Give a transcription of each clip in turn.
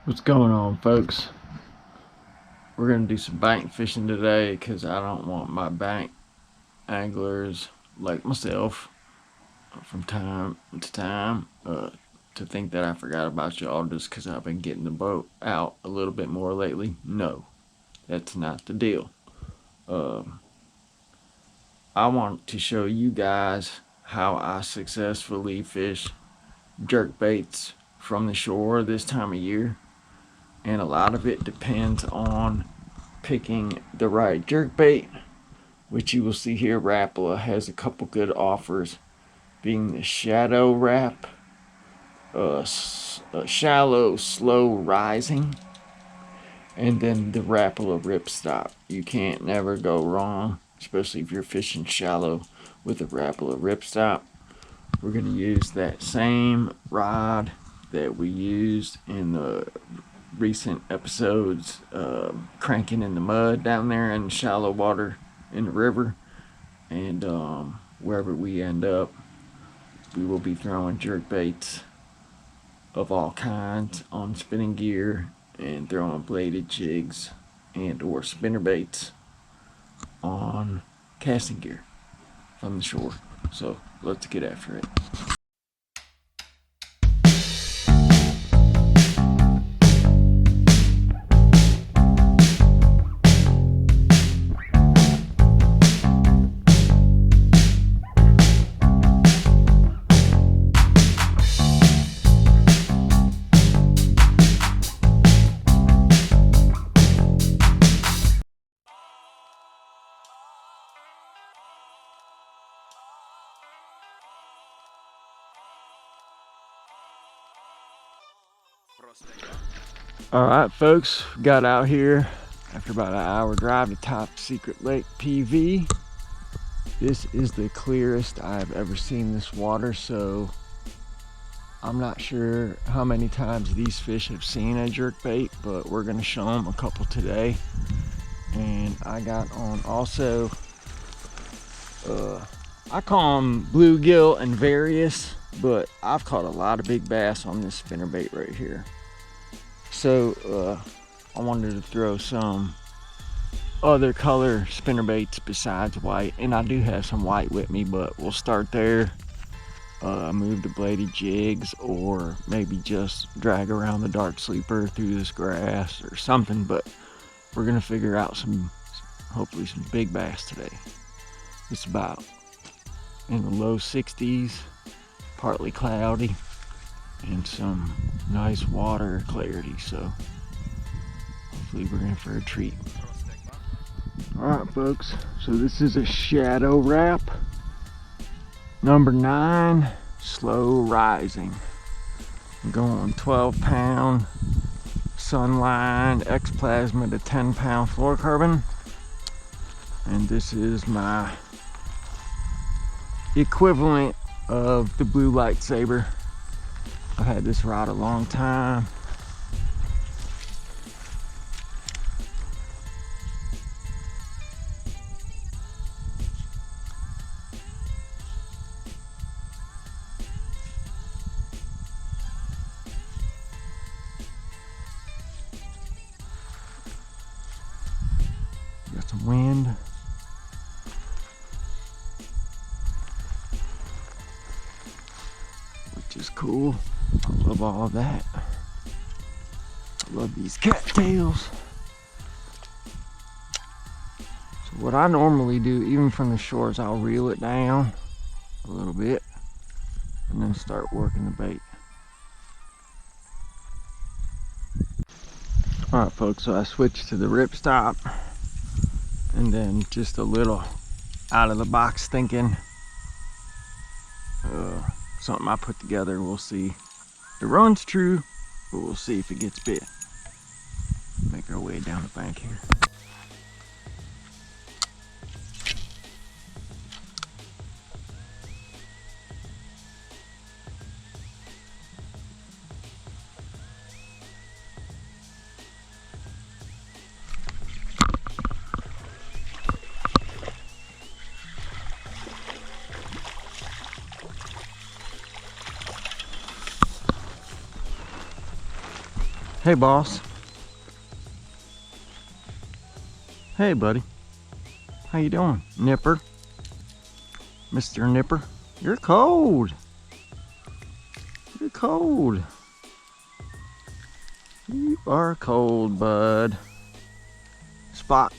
What's going on, folks? We're gonna do some bank fishing today because I don't want my bank anglers like myself from time to time to think that I forgot about y'all just because I've been getting the boat out a little bit more lately. No, that's not the deal. I want to show you guys how I successfully fish jerkbaits from the shore this time of year, and a lot of it depends on picking the right jerkbait, which you will see here. Rapala has a couple good offers, being the shadow wrap, shallow slow rising, and then the Rapala RipStop. You can't never go wrong, especially if you're fishing shallow with a Rapala RipStop. We're going to use that same rod that we used in the recent episodes, cranking in the mud down there in shallow water in the river, and wherever we end up, we will be throwing jerk baits of all kinds on spinning gear and throwing bladed jigs and or spinner baits on casting gear from the shore. So let's get after it. Alright, folks, got out here after about an hour drive to Top Secret Lake PV. This is the clearest I've ever seen this water, so I'm not sure how many times these fish have seen a jerkbait, but we're going to show them a couple today. And I got on also, I call them bluegill and various, but I've caught a lot of big bass on this spinnerbait right here. So I wanted to throw some other color spinnerbaits besides white, and I do have some white with me, but we'll start there. Move the bladed jigs, or maybe just drag around the dark sleeper through this grass or something, but we're gonna figure out hopefully some big bass today. It's about in the low 60s, partly cloudy, and some nice water clarity, so hopefully we're in for a treat. Alright, folks, so this is a shadow wrap number 9, slow rising. I'm going 12-pound Sunline X-Plasma to 10-pound fluorocarbon, and this is my equivalent of the blue lightsaber. I've had this rod a long time. Got some wind. Which is cool. I love all of that. I love these cattails. So what I normally do, even from the shore, is I'll reel it down a little bit and then start working the bait. Alright, folks, so I switched to the RipStop, and then just a little out of the box thinking. Something I put together. We'll see if it runs true, but we'll see if it gets bit. Make our way down the bank here. Hey, boss. Hey, buddy. How you doing, Nipper? Mr. Nipper? You're cold. You're cold. You are cold, bud. Spot.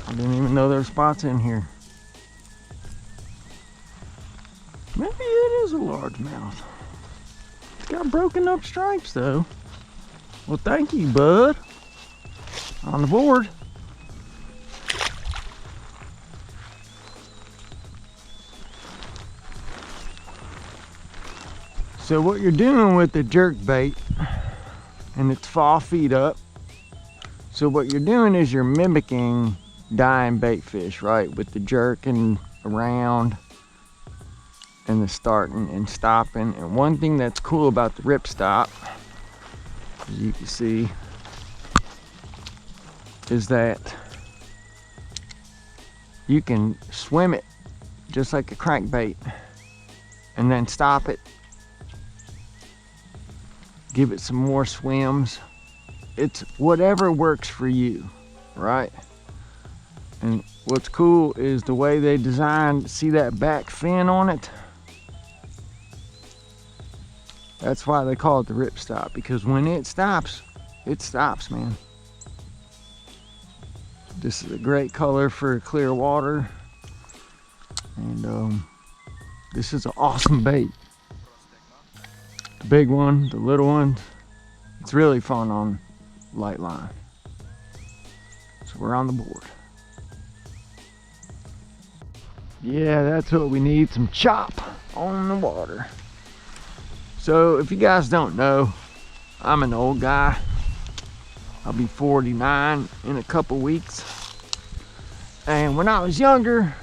I didn't even know there were spots in here. Maybe it is a largemouth. It's got broken up stripes though. Well, thank you, bud. On the board. So what you're doing with the jerk bait, and it's fall feet up. So what you're doing is you're mimicking dying bait fish, right? With the jerking around and the starting and stopping. And one thing that's cool about the RipStop, as you can see, is that you can swim it just like a crankbait and then stop it, give it some more swims. It's whatever works for you, right? And what's cool is the way they designed, see that back fin on it? That's why they call it the RipStop, because when it stops, man. This is a great color for clear water. And this is an awesome bait. The big one, the little one, it's really fun on light line. So we're on the board. Yeah, that's what we need, some chop on the water. So if you guys don't know, I'm an old guy. I'll be 49 in a couple weeks. And when I was younger,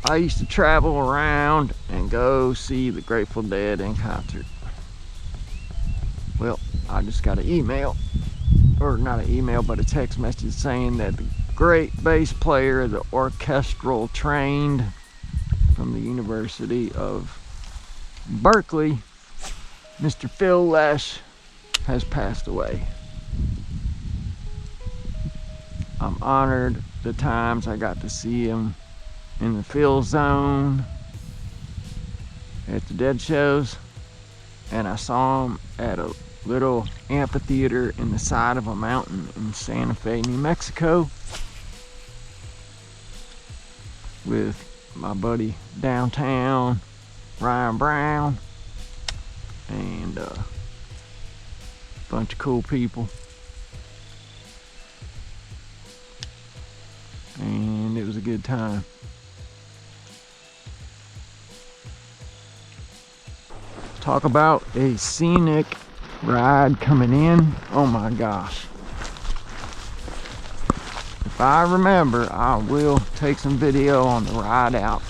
I used to travel around and go see the Grateful Dead in concert. Well, I just got an email, or not an email, but a text message saying that the great bass player, the orchestral trained from the University of Berkeley, Mr. Phil Lesh, has passed away. I'm honored the times I got to see him in the Phil Zone, at the Dead shows, and I saw him at a little amphitheater in the side of a mountain in Santa Fe, New Mexico, with my buddy downtown, Ryan Brown, and a bunch of cool people. And it was a good time. Talk about a scenic ride coming in. Oh my gosh. If I remember, I will take some video on the ride out,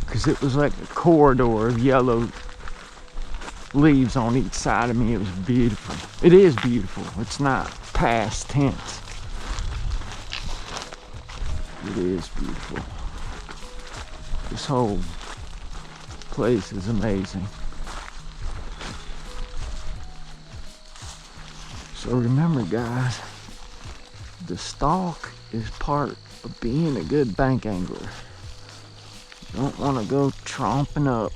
because it was like a corridor of yellow leaves on each side of me. It was beautiful. It is beautiful. It's not past tense. It is beautiful. This whole place is amazing. So remember, guys, the stalk is part of being a good bank angler. You don't want to go tromping up,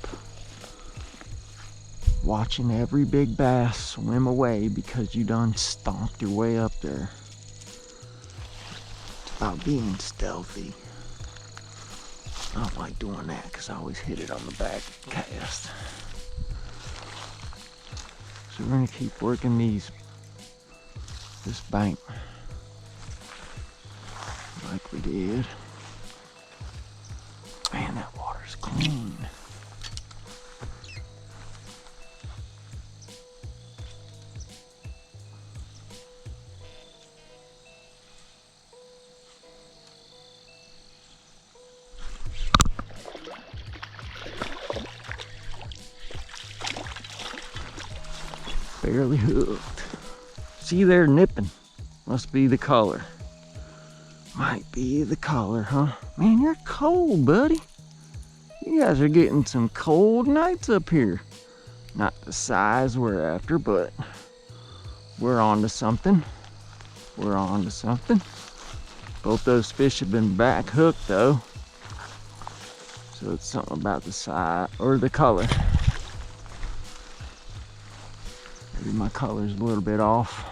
watching every big bass swim away because you done stomped your way up there. It's about being stealthy. I don't like doing that because I always hit it on the back cast. So we're going to keep working this bank like we did. Man, that water's clean. Barely hooked. See, they're nipping. Must be the color. Might be the color, huh? Man, you're cold, buddy. You guys are getting some cold nights up here. Not the size we're after, but we're on to something. We're on to something. Both those fish have been back hooked though. So it's something about the size or the color. Maybe my color's a little bit off.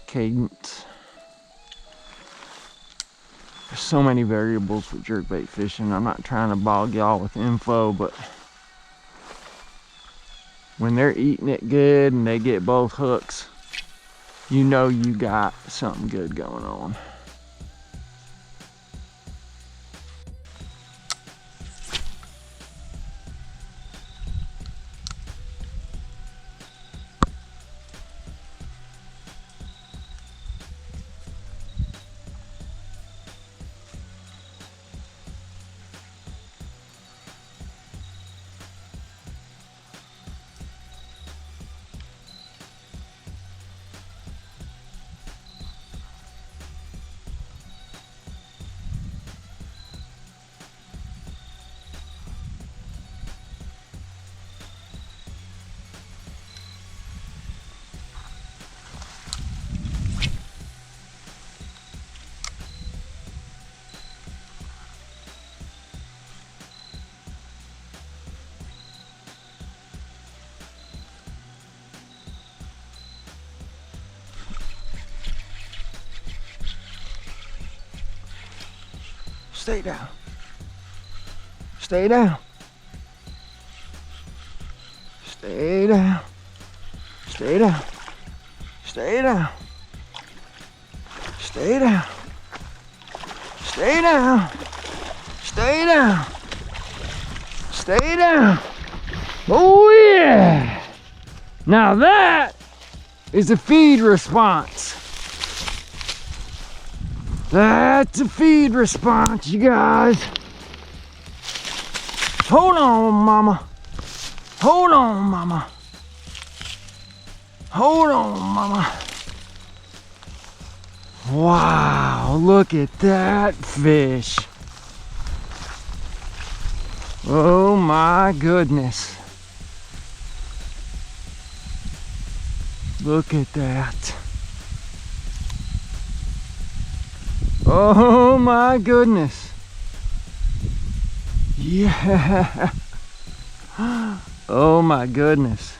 Cadence. There's so many variables with jerkbait fishing. I'm not trying to bog y'all with info, but when they're eating it good and they get both hooks, you know you got something good going on. Stay down. Stay down. Stay down. Stay down. Stay down. Stay down. Stay down. Stay down. Stay down. Oh yeah. Now that is a feed response. That's a feed response, you guys. Hold on, mama. Hold on, mama. Hold on, mama. Wow, look at that fish. Oh my goodness. Look at that. Oh my goodness. Yeah. Oh my goodness.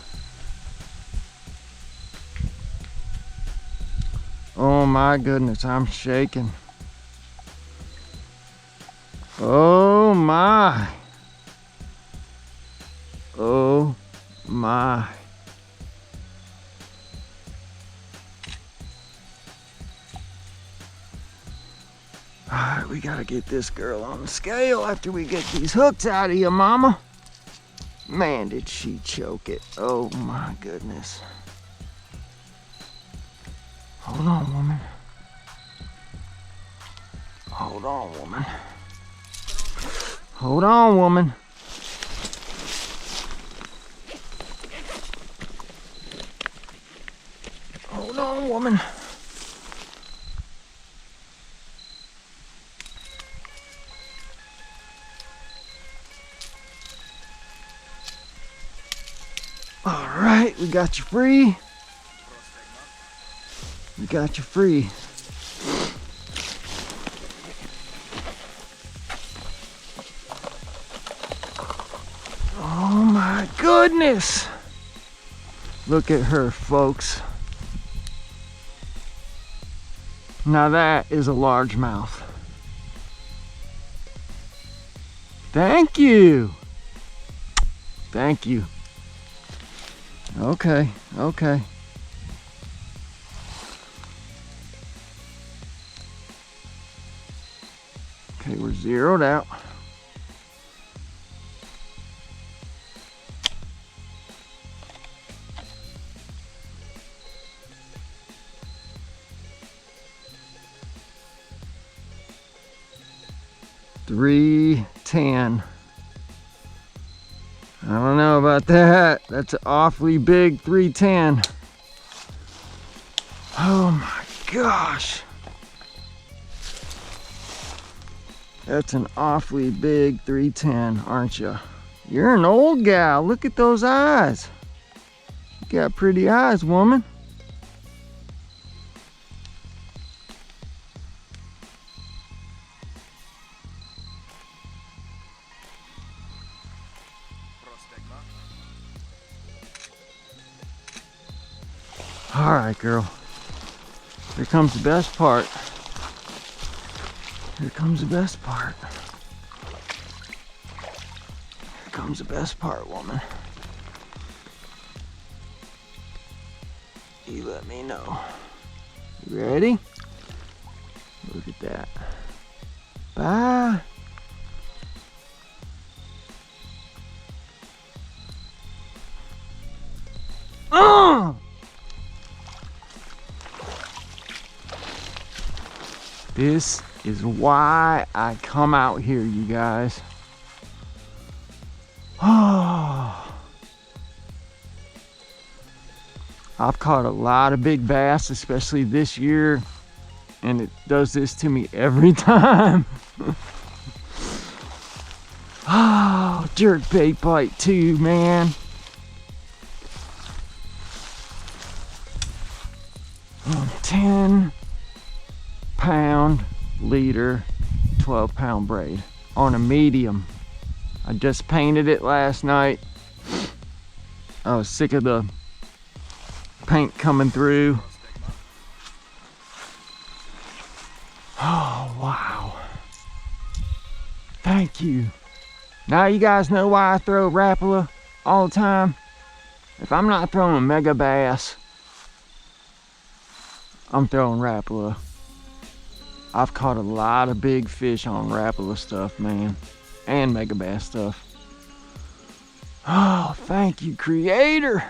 Oh my goodness, I'm shaking. Oh my. Oh my. Alright, we gotta get this girl on the scale after we get these hooks out of you, mama. Man, did she choke it. Oh my goodness. Hold on, woman. Hold on, woman. Hold on, woman. Hold on, woman. All right, we got you free. We got you free. Oh my goodness. Look at her, folks. Now that is a largemouth. Thank you. Thank you. Okay, okay. Okay, we're zeroed out. $3.10. I don't know about that. That's an awfully big $3.10. Oh my gosh. That's an awfully big $3.10, aren't you? You're an old gal. Look at those eyes. You got pretty eyes, woman. All right, girl. Here comes the best part. Here comes the best part. Here comes the best part, woman. You let me know. You ready? Look at that. Bye. This is why I come out here, you guys. Oh, I've caught a lot of big bass, especially this year, and it does this to me every time. Oh, jerkbait bite too, man. Oh, 10-pound leader, 12-pound braid on a medium. I just painted it last night. I was sick of the paint coming through. Oh, wow. Thank you. Now you guys know why I throw Rapala all the time. If I'm not throwing mega bass, I'm throwing Rapala. I've caught a lot of big fish on Rapala stuff, man. And mega bass stuff. Oh, thank you, Creator.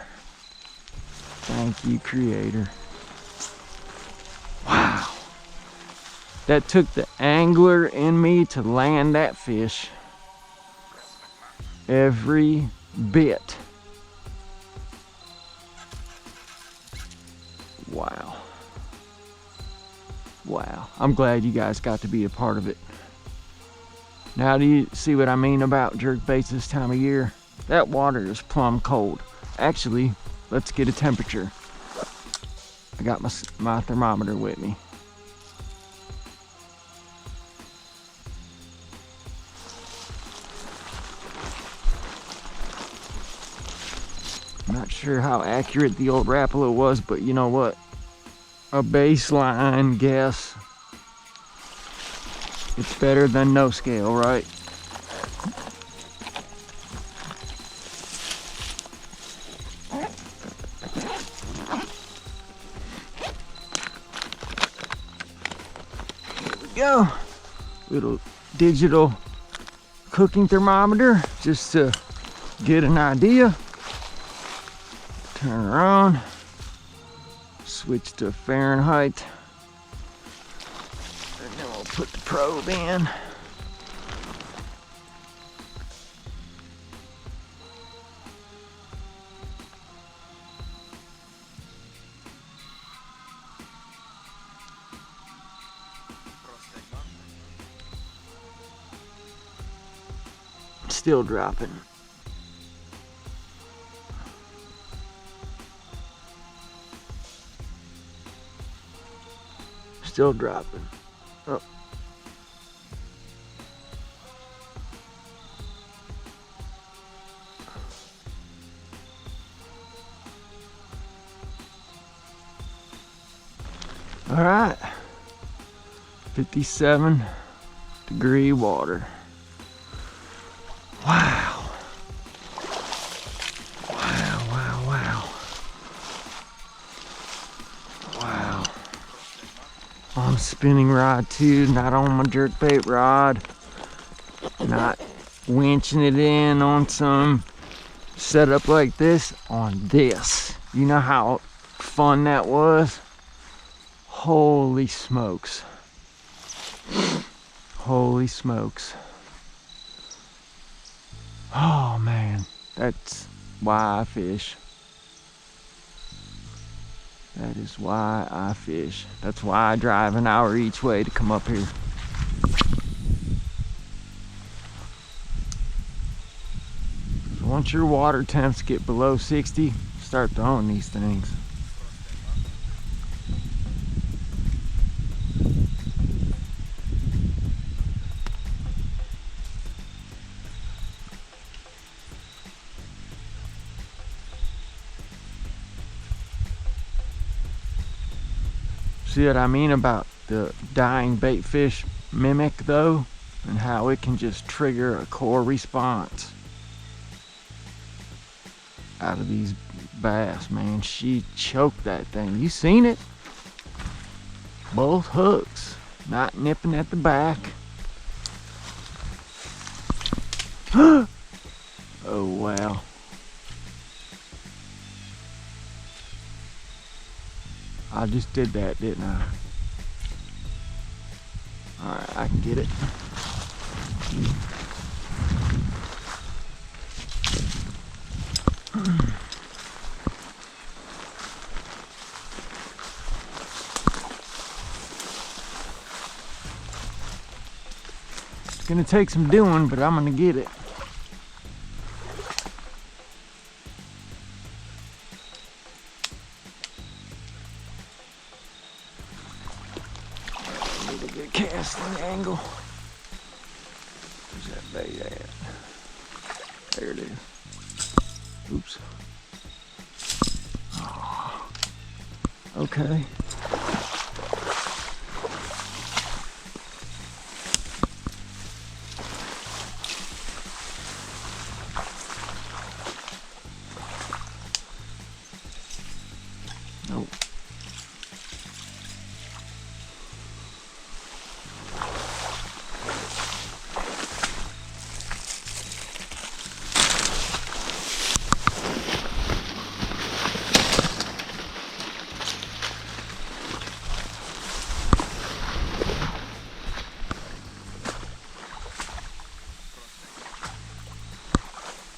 Thank you, Creator. Wow. That took the angler in me to land that fish. Every bit. Wow. Wow. I'm glad you guys got to be a part of it. Now do you see what I mean about jerkbaits this time of year? That water is plumb cold. Actually, let's get a temperature. I got my thermometer with me. I'm not sure how accurate the old Rapala was, but you know what? A baseline guess. It's better than no scale, right? Here we go. Little digital cooking thermometer just to get an idea. Turn her on. Switch to Fahrenheit. And then we'll put the probe in. Still dropping. Still dropping. Oh. All right. 57-degree water. Wow. Wow, wow, wow. Wow. On a spinning rod too, not on my jerkbait rod. Not winching it in on some setup like this, on this. You know how fun that was? Holy smokes. Holy smokes. Oh man, that's why I fish. That is why I fish. That's why I drive an hour each way to come up here. once your water temps get below 60, start throwing these things. See what I mean about the dying bait fish mimic though, and how it can just trigger a core response out of these bass, man. She choked that thing. You seen it? Both hooks, not nipping at the back. Oh wow. I just did that, didn't I? Alright, I can get it. It's gonna take some doing, but I'm gonna get it. Need a good casting angle. Where's that bait at? There it is. Oops. Oh, okay. Nope.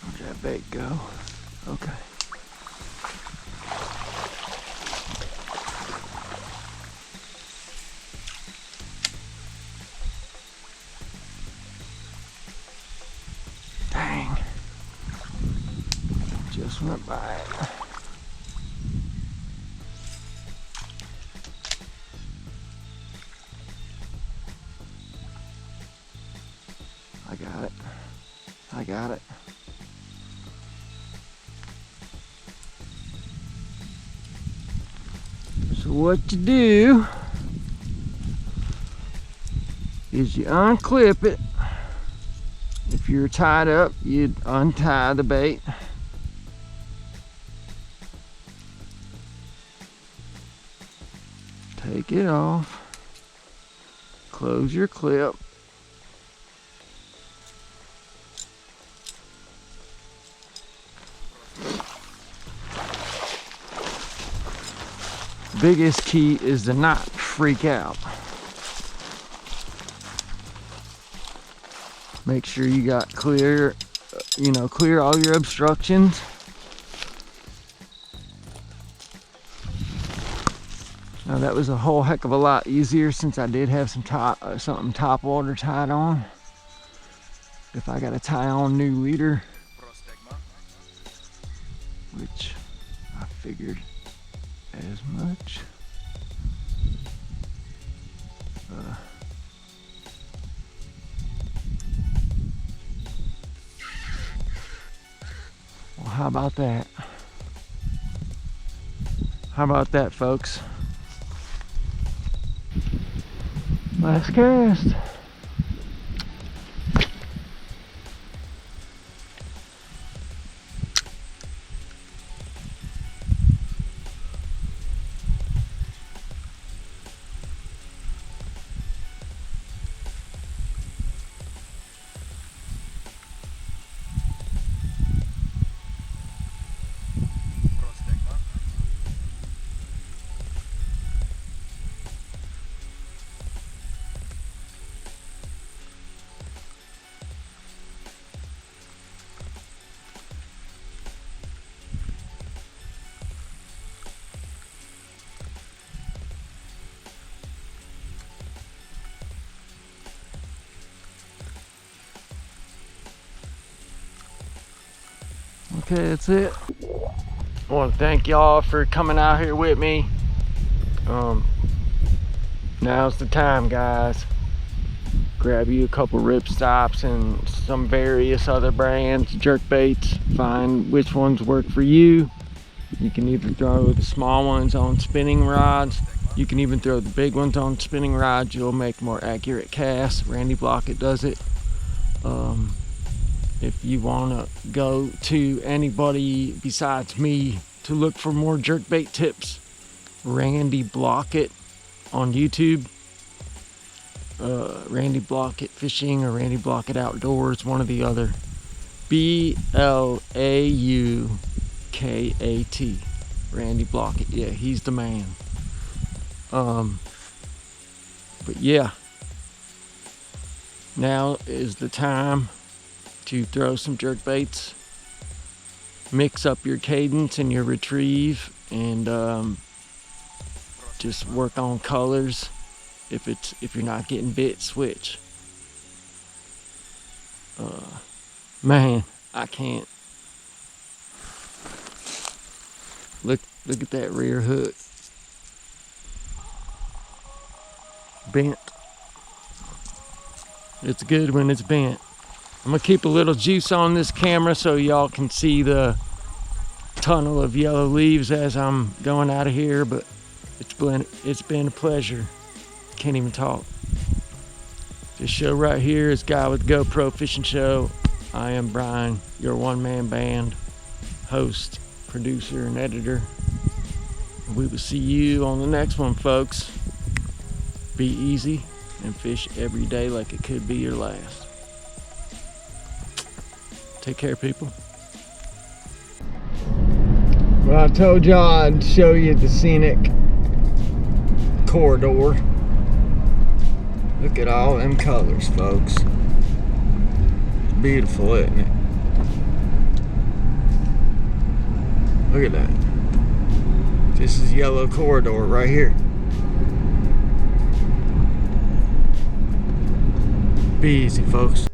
Where'd that bait go? Okay. Dang. Just went by it. I got it. I got it. So what you do is you unclip it. If you're tied up, you'd untie the bait. Take it off. Close your clip. Biggest key is to not freak out. Make sure you got clear, clear all your obstructions. Now that was a whole heck of a lot easier since I did have some something top water tied on. If I got to tie on new leader, which I figured as much. Well, how about that? How about that, folks? Last cast. Okay, that's it. I want to thank y'all for coming out here with me. Now's the time, guys. Grab you a couple RipStops and some various other brands, jerkbaits. Find which ones work for you. You can either throw the small ones on spinning rods. You can even throw the big ones on spinning rods. You'll make more accurate casts. Randy Blockett does it. If you want to go to anybody besides me to look for more jerkbait tips, Randy Blockett on YouTube. Randy Blockett Fishing or Randy Blockett Outdoors, one or the other. B-L-A-U-K-A-T. Randy Blockett. Yeah, he's the man. But yeah, now is the time to throw some jerkbaits. Mix up your cadence and your retrieve, and just work on colors. If you're not getting bit, switch. Man, I can't. Look at that rear hook. Bent. It's good when it's bent. I'm gonna keep a little juice on this camera so y'all can see the tunnel of yellow leaves as I'm going out of here, but it's been a pleasure. Can't even talk. This show right here is Guy with GoPro Fishing Show. I am Brian, your one-man band, host, producer, and editor. We will see you on the next one, folks. Be easy and fish every day like it could be your last. Take care, people. Well, I told y'all I'd show you the scenic corridor. Look at all them colors, folks. Beautiful, isn't it? Look at that. This is yellow corridor right here. Be easy, folks.